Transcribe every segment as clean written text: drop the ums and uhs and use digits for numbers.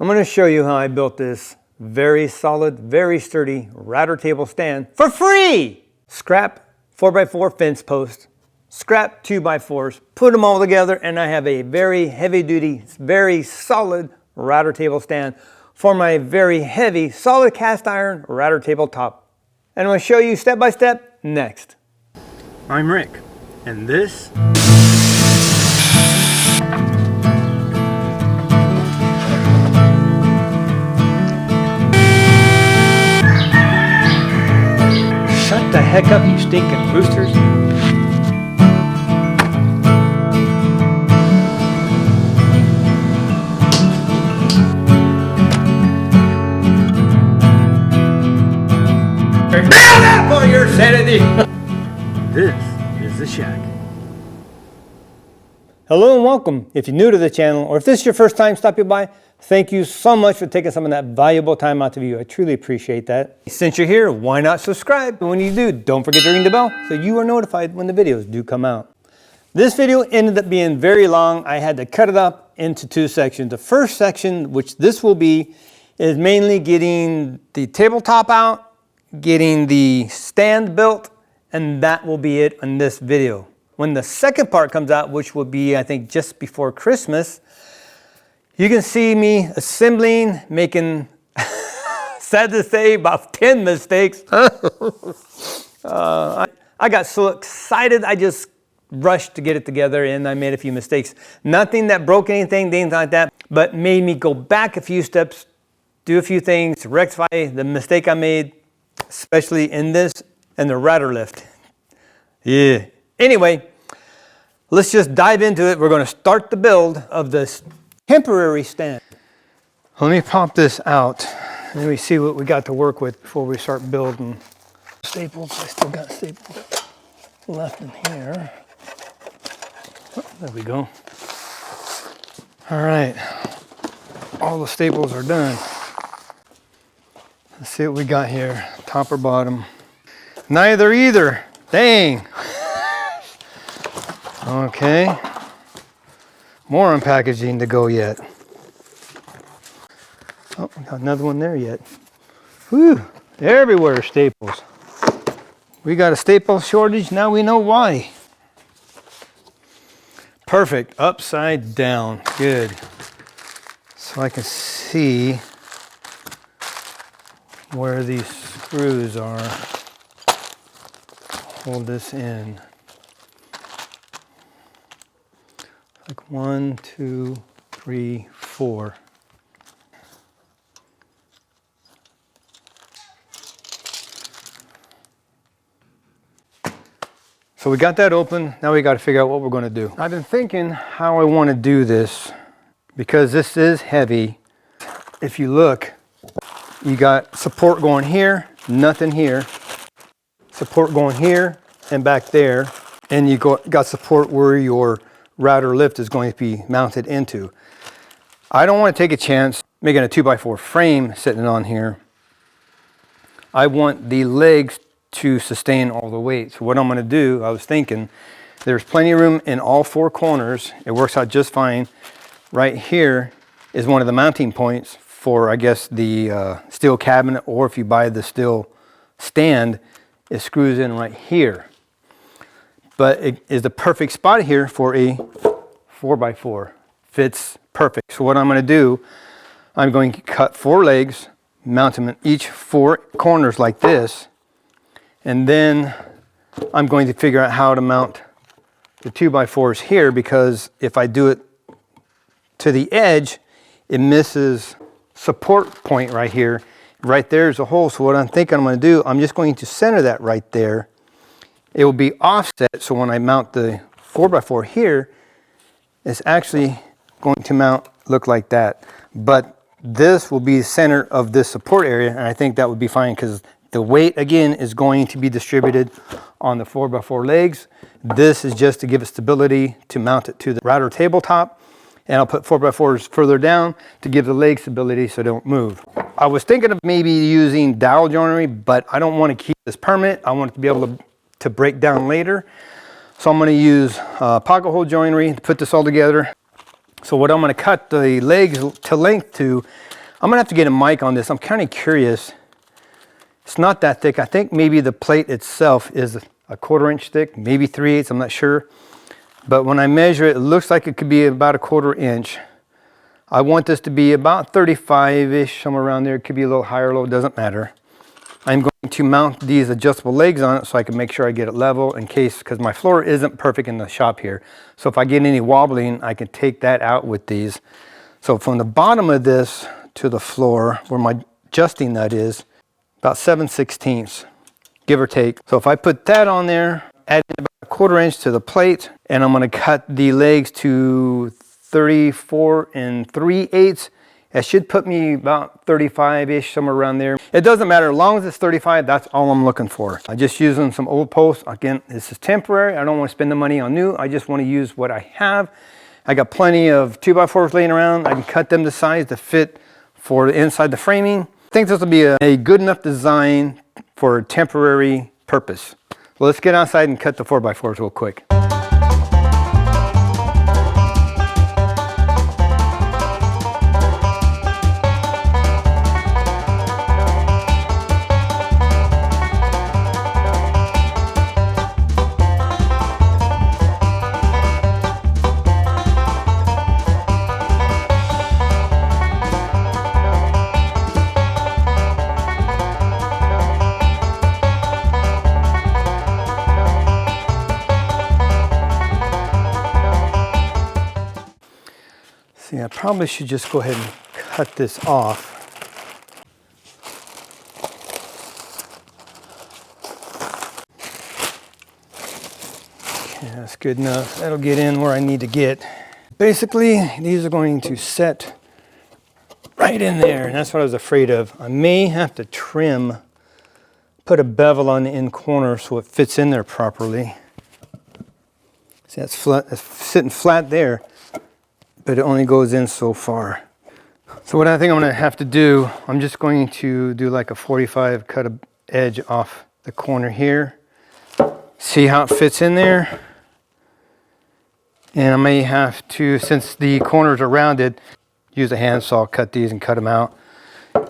I'm going to show you how I built this very solid, very sturdy router table stand for free. Scrap 4x4 fence post, scrap 2x4s, put them all together, and I have a very heavy duty, very solid router table stand for my very heavy, solid cast iron router table top. And I'm going to show you step by step next. I'm Rick, and this Shut the heck up, you stinking roosters. Prepare that for your sanity. This is the shack. Hello and welcome. If you're new to the channel, or if this is your first time stopping by, thank you so much for taking some of that valuable time out to view. I truly appreciate that. Since you're here, why not subscribe? And when you do, don't forget to ring the bell so you are notified when the videos do come out. This video ended up being very long. I had to cut it up into two sections. The first section, which this will be, is mainly getting the tabletop out, getting the stand built, and that will be it in this video. When the second part comes out, which will be, I think, just before Christmas, you can see me assembling, making, sad to say, about 10 mistakes. I got so excited, I just rushed to get it together, and I made a few mistakes. Nothing that broke anything, things like that, but made me go back a few steps, do a few things to rectify the mistake I made, especially in this and the router lift. Yeah. Anyway, let's just dive into it. We're going to start the build of this temporary stand. Let me pop this out and we see what we got to work with before we start building. Staples, I still got staples left in here. Oh, there we go. All right, all the staples are done. Let's see what we got here, top or bottom. Neither either, dang. Okay. More unpackaging to go yet. Oh, we got another one there yet. Whew, everywhere staples. We got a staple shortage, now we know why. Perfect, upside down, good. So I can see where these screws are. Hold this in. Like 1, 2, 3, 4. So we got that open. Now we got to figure out what we're going to do. I've been thinking how I want to do this because this is heavy. If you look, you got support going here, nothing here. Support going here and back there. And you got support where your router lift is going to be mounted into. I don't want to take a chance making a 2x4 frame sitting on here. I want the legs to sustain all the weight. So what I'm going to do, I was thinking, there's plenty of room in all four corners. It works out just fine. Right here is one of the mounting points for, I guess, the steel cabinet, or if you buy the steel stand, it screws in right here. But it is the perfect spot here for a 4x4. Fits perfect. So what I'm going to do, I'm going to cut 4 legs, mount them in each 4 corners like this, and then I'm going to figure out how to mount the 2x4s here, because if I do it to the edge, it misses support point right here. Right there's a hole. So what I'm thinking I'm going to do, I'm just going to center that right there. It will be offset, so when I mount the 4x4 here, it's actually going to look like that. But this will be the center of this support area, and I think that would be fine because the weight, again, is going to be distributed on the 4x4 legs. This is just to give it stability to mount it to the router tabletop, and I'll put 4x4s further down to give the leg stability so they don't move. I was thinking of maybe using dowel joinery, but I don't want to keep this permanent. I want it to be able to break down later. So I'm going to use pocket hole joinery to put this all together. So what I'm going to cut the legs to length to, I'm going to have to get a mic on this. I'm kind of curious. It's not that thick. I think maybe the plate itself is a 1/4 inch thick, maybe 3/8, I'm not sure. But when I measure it, it looks like it could be about a 1/4 inch. I want this to be about 35-ish, somewhere around there. It could be a little higher or low, doesn't matter. I'm going to mount these adjustable legs on it so I can make sure I get it level in case, because my floor isn't perfect in the shop here. So if I get any wobbling, I can take that out with these. So from the bottom of this to the floor, where my adjusting nut is, about 7/16, give or take. So if I put that on there, add about a 1/4 inch to the plate, and I'm going to cut the legs to 34 3/8. It should put me about 35-ish, somewhere around there. It doesn't matter, as long as it's 35, that's all I'm looking for. I'm just using some old posts. Again, this is temporary. I don't want to spend the money on new. I just want to use what I have. I got plenty of 2x4s laying around. I can cut them to size to fit for inside the framing. I think this will be a good enough design for a temporary purpose. Well, let's get outside and cut the 4x4s real quick. See, I probably should just go ahead and cut this off. Okay, that's good enough. That'll get in where I need to get. Basically, these are going to set right in there, and that's what I was afraid of. I may have to trim, put a bevel on the end corner so it fits in there properly. See, that's flat, that's sitting flat there, but it only goes in so far. So what I think I'm going to have to do, I'm just going to do like a 45, cut an edge off the corner here, see how it fits in there. And I may have to, since the corners are rounded, use a handsaw, cut these and cut them out,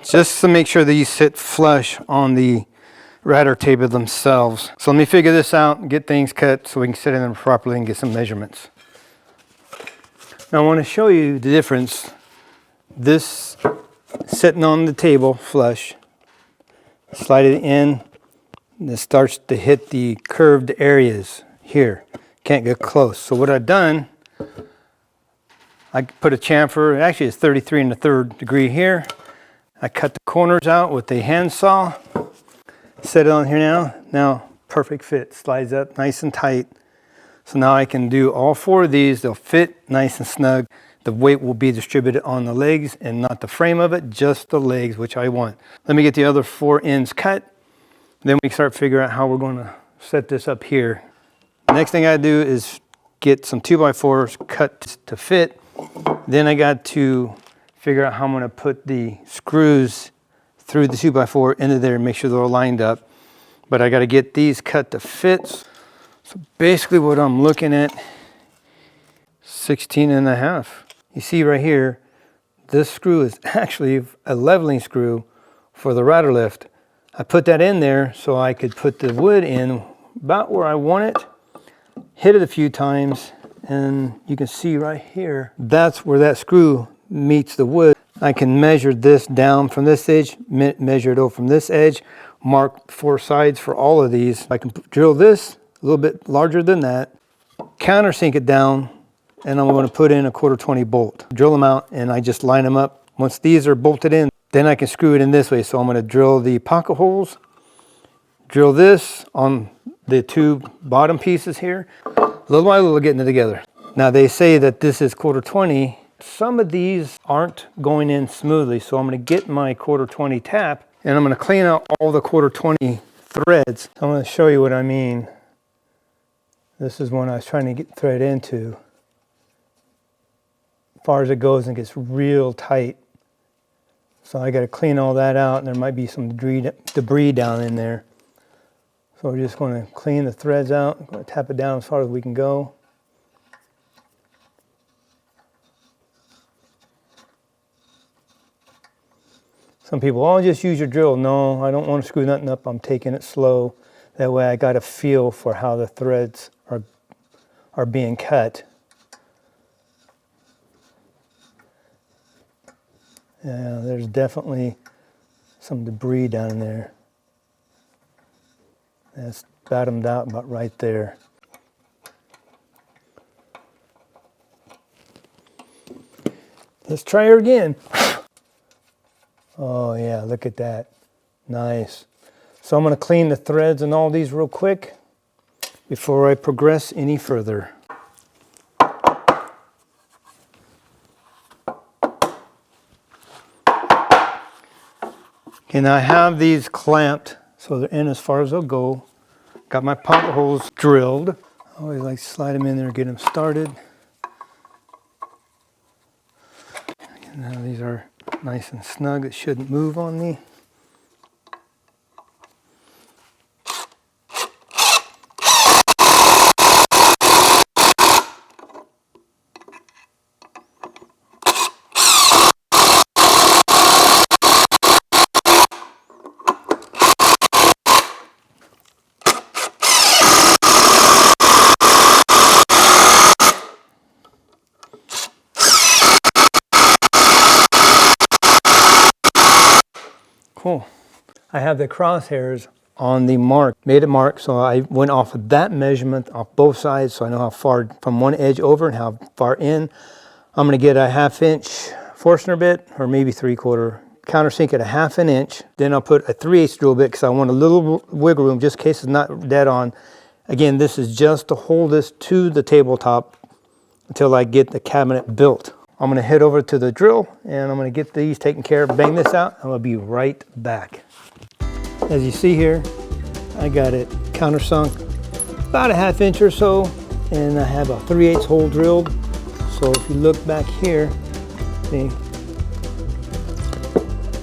just to make sure these sit flush on the router table themselves. So let me figure this out and get things cut so we can sit in them properly and get some measurements. Now I want to show you the difference. This sitting on the table flush, slide it in, and it starts to hit the curved areas here. Can't get close. So what I've done, I put a chamfer, actually it's 33 1/3 degree here. I cut the corners out with a handsaw, set it on here now. Now, perfect fit, slides up nice and tight. So now I can do all 4 of these. They'll fit nice and snug. The weight will be distributed on the legs and not the frame of it, just the legs, which I want. Let me get the other 4 ends cut. Then we can start figuring out how we're going to set this up here. Next thing I do is get some 2x4s cut to fit. Then I got to figure out how I'm going to put the screws through the 2x4 into there and make sure they're all lined up. But I got to get these cut to fit. So basically what I'm looking at, 16 1/2. You see right here, this screw is actually a leveling screw for the rudder lift. I put that in there so I could put the wood in about where I want it, hit it a few times, and you can see right here, that's where that screw meets the wood. I can measure this down from this edge, measure it over from this edge, mark 4 sides for all of these. I can drill this a little bit larger than that, countersink it down, and I'm going to put in a 1/4 bolt. Drill them out and I just line them up. Once these are bolted in, then I can screw it in this way. So I'm going to drill the pocket holes, drill this on the 2 bottom pieces here, little by little getting it together. Now they say that this is 1/4. Some of these aren't going in smoothly, so I'm going to get my 1/4 tap and I'm going to clean out all the 1/4 threads. I'm going to show you what I mean. This is one I was trying to get thread into. As far as it goes, and gets real tight. So I got to clean all that out, and there might be some debris down in there. So we're just going to clean the threads out. I'm going to tap it down as far as we can go. Some people, oh, just use your drill. No, I don't want to screw nothing up. I'm taking it slow. That way I got a feel for how the threads are being cut. Yeah, there's definitely some debris down there. That's bottomed out about right there. Let's try her again. Oh yeah, look at that. Nice. So I'm going to clean the threads and all these real quick before I progress any further. Okay, now I have these clamped so they're in as far as they'll go. Got my pocket holes drilled. I always like to slide them in there and get them started. And now these are nice and snug. It shouldn't move on me. Cool. I have the crosshairs on the mark, made it mark, so I went off of that measurement off both sides so I know how far from one edge over and how far in. I'm going to get a 1/2 inch Forstner bit, or maybe 3/4, countersink at a 1/2 inch. Then I'll put a 3/8 drill bit because I want a little wiggle room just in case it's not dead on. Again, this is just to hold this to the tabletop until I get the cabinet built. I'm going to head over to the drill and I'm going to get these taken care of, bang this out, and I'll be right back. As you see here, I got it countersunk about a 1/2 inch or so, and I have a 3/8 hole drilled. So if you look back here, see,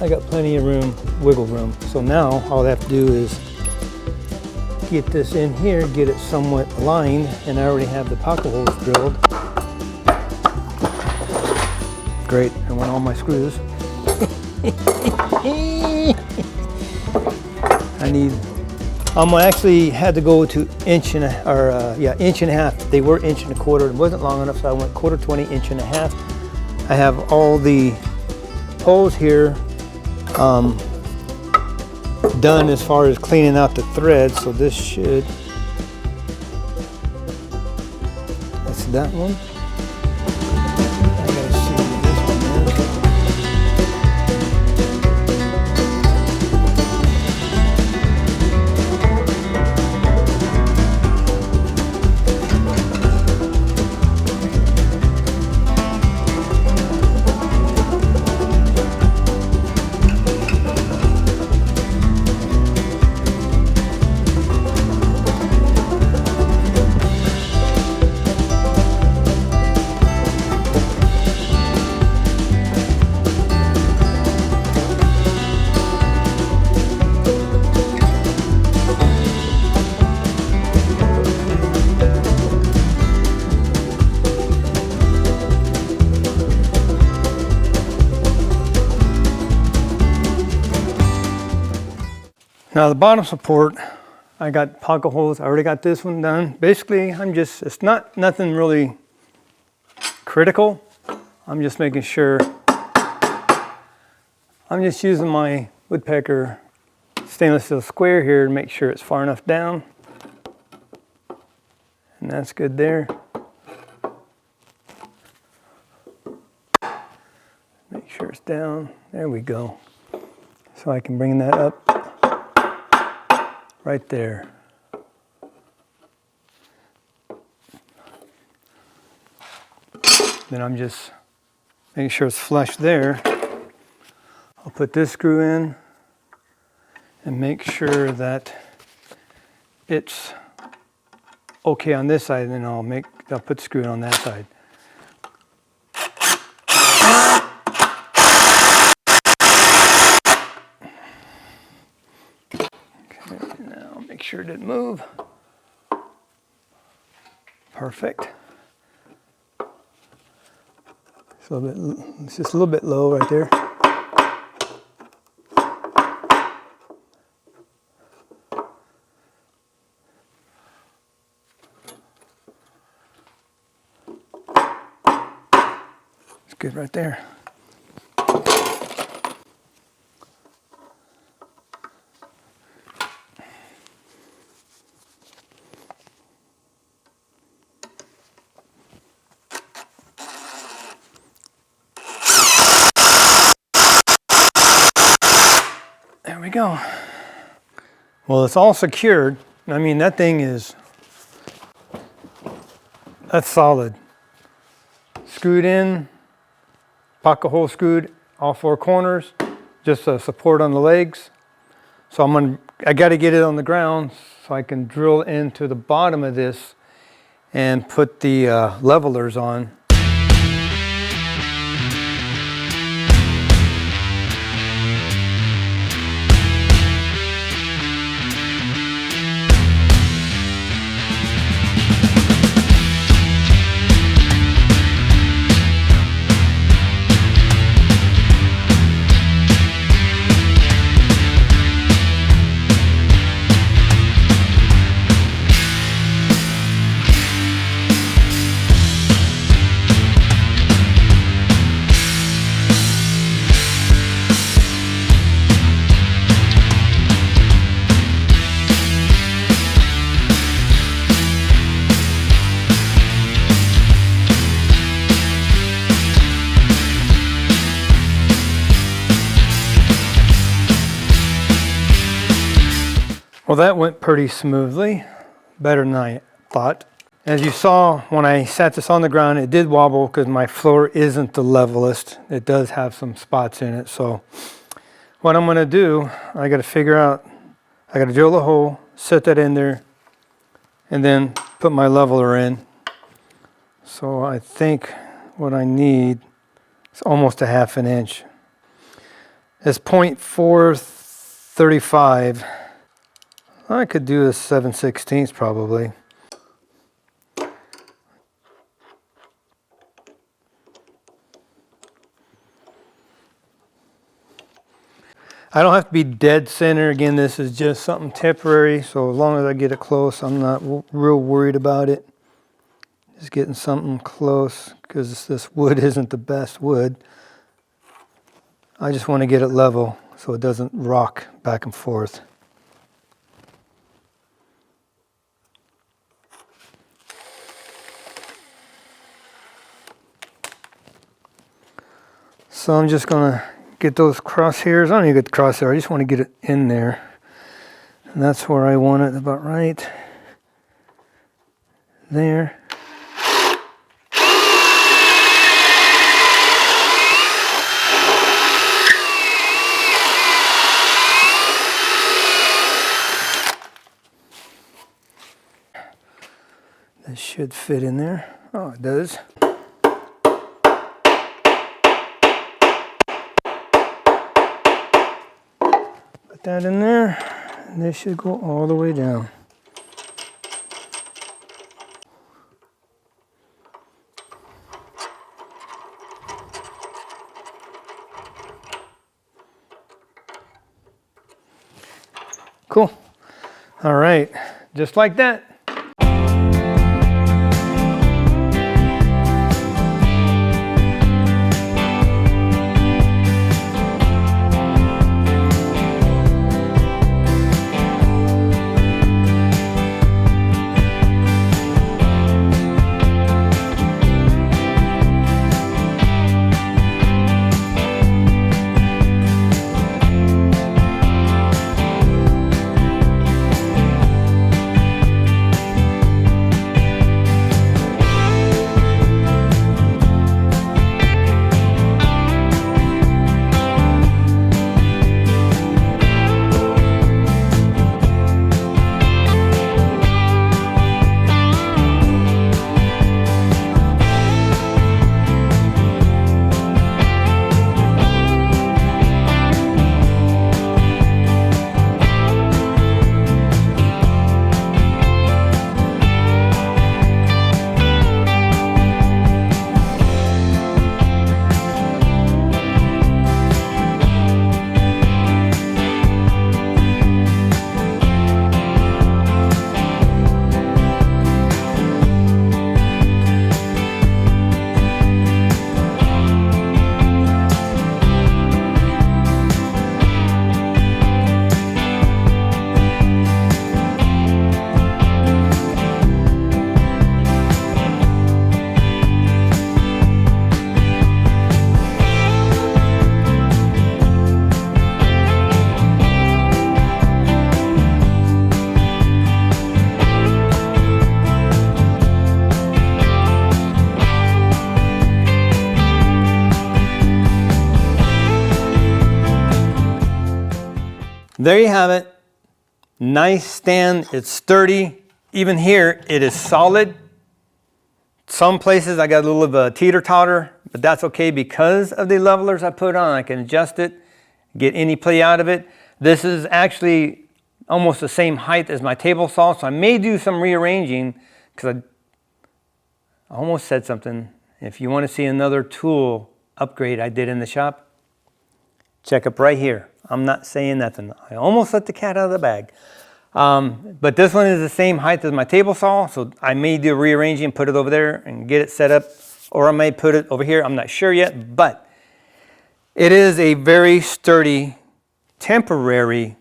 I got plenty of room, wiggle room. So now all I have to do is get this in here, get it somewhat aligned, and I already have the pocket holes drilled. Great, I want all my screws. I actually had to go to inch and inch and a half. They were 1 1/4. It wasn't long enough, so I went 1/4 inch, 1 1/2. I have all the holes here done as far as cleaning out the threads. So this should. That's that one. Now the bottom support, I got pocket holes. I already got this one done. Basically, it's not nothing really critical. I'm just making sure. I'm just using my woodpecker stainless steel square here to make sure it's far enough down. And that's good there. Make sure it's down. There we go. So I can bring that up. Right there. Then I'm just making sure it's flush there. I'll put this screw in and make sure that it's okay on this side, and then I'll put the screw in on that side. Make sure it didn't move. Perfect. It's just a little bit low right there. good right there. There we go. Well, it's all secured. I mean, that thing is, that's solid. Screwed in, pocket hole screwed, all four corners, just a support on the legs. So I got to get it on the ground so I can drill into the bottom of this and put the levelers on. Well, that went pretty smoothly, better than I thought. As you saw, when I sat this on the ground, it did wobble because my floor isn't the levelest. It does have some spots in it. So what I'm gonna do, I gotta figure out, I gotta drill a hole, set that in there, and then put my leveler in. So I think what I need is almost a 1/2 inch. It's 0.435. I could do a 7/16 probably. I don't have to be dead center. Again, this is just something temporary, so as long as I get it close, I'm not real worried about it. Just getting something close, because this wood isn't the best wood. I just want to get it level so it doesn't rock back and forth. So I'm just gonna get those crosshairs. I don't need to get the crosshair, I just want to get it in there. And that's where I want it, about right there. This should fit in there. Oh, it does. That in there, and this should go all the way down. Cool. All right, just like that. There you have it. Nice stand, it's sturdy. Even here, it is solid. Some places I got a little of a teeter-totter, but that's okay because of the levelers I put on. I can adjust it, get any play out of it. This is actually almost the same height as my table saw, so I may do some rearranging because I almost said something. If you want to see another tool upgrade I did in the shop, check up right here. I'm not saying nothing. I almost let the cat out of the bag. But this one is the same height as my table saw, so I may do rearranging, put it over there and get it set up, or I may put it over here. I'm not sure yet, but it is a very sturdy, temporary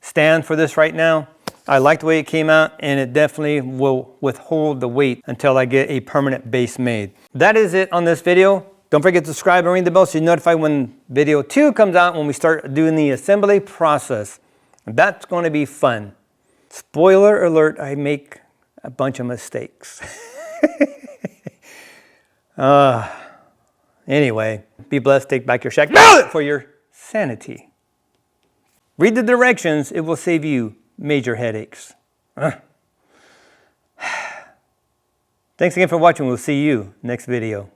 stand for this right now. I like the way it came out, and it definitely will withhold the weight until I get a permanent base made. That is it on this video. Don't forget to subscribe and ring the bell so you're notified when video 2 comes out, when we start doing the assembly process. That's going to be fun. Spoiler alert, I make a bunch of mistakes. Anyway, be blessed, take back your shack for your sanity. Read the directions, it will save you major headaches. Thanks again for watching, we'll see you next video.